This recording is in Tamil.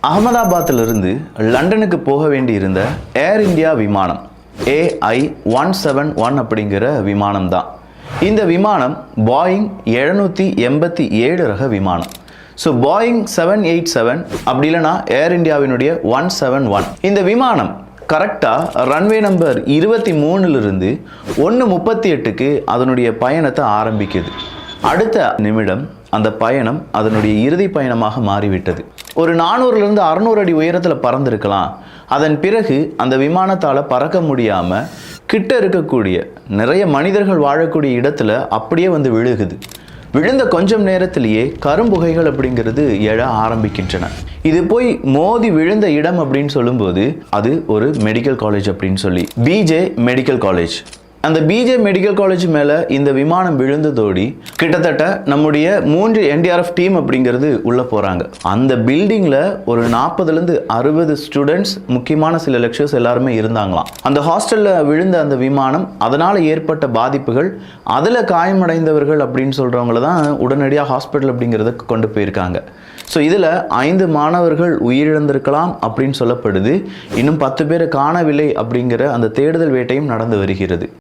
அகமதாபாத்திலிருந்து லண்டனுக்கு போக வேண்டியிருந்த ஏர் இந்தியா விமானம் AI-171 அப்படிங்கிற விமானம் தான். இந்த விமானம் பாயிங் 787 ரக விமானம். ஸோ பாயிங் 787 அப்படி இல்லைனா ஏர் இந்தியாவினுடைய 171. இந்த விமானம் கரெக்டாக ரன்வே நம்பர் 23லிருந்து 1:38க்கு அதனுடைய பயணத்தை ஆரம்பிக்குது. அடுத்த நிமிடம் அந்த பயணம் அதனுடைய இறுதி பயணமாக மாறிவிட்டது. ஒரு 400லிருந்து 600 அடி உயரத்தில் பறந்திருக்கலாம். அதன் பிறகு அந்த விமானத்தால் பறக்க முடியாமல் கிட்ட இருக்கக்கூடிய நிறைய மனிதர்கள் வாழக்கூடிய இடத்துல அப்படியே வந்து விழுகுது. விழுந்த கொஞ்சம் நேரத்திலேயே கரும்புகைகள் அப்படிங்கிறது எழ ஆரம்பிக்கின்றன. இது போய் மோதி விழுந்த இடம் அப்படின்னு சொல்லும்போது அது ஒரு மெடிக்கல் காலேஜ் அப்படின்னு சொல்லி பிஜே மெடிக்கல் காலேஜ். அந்த பிஜே மெடிக்கல் காலேஜ் மேலே இந்த விமானம் விழுந்ததோடி கிட்டத்தட்ட நம்முடைய 3 NDRF டீம் அப்படிங்கிறது உள்ளே போகிறாங்க. அந்த பில்டிங்கில் ஒரு 40லேருந்து 60 ஸ்டூடெண்ட்ஸ், முக்கியமான சில லெக்சர்ஸ் எல்லாருமே இருந்தாங்களாம். அந்த ஹாஸ்டலில் விழுந்த அந்த விமானம், அதனால் ஏற்பட்ட பாதிப்புகள், அதில் காயமடைந்தவர்கள் அப்படின்னு சொல்கிறவங்கள தான் உடனடியாக ஹாஸ்பிட்டல் அப்படிங்கிறத கொண்டு போயிருக்காங்க. ஸோ இதில் 5 மாணவர்கள் உயிரிழந்திருக்கலாம் அப்படின்னு சொல்லப்படுது. இன்னும் 10 பேரை காணவில்லை அப்படிங்கிற அந்த தேடுதல் வேட்டையும் நடந்து வருகிறது.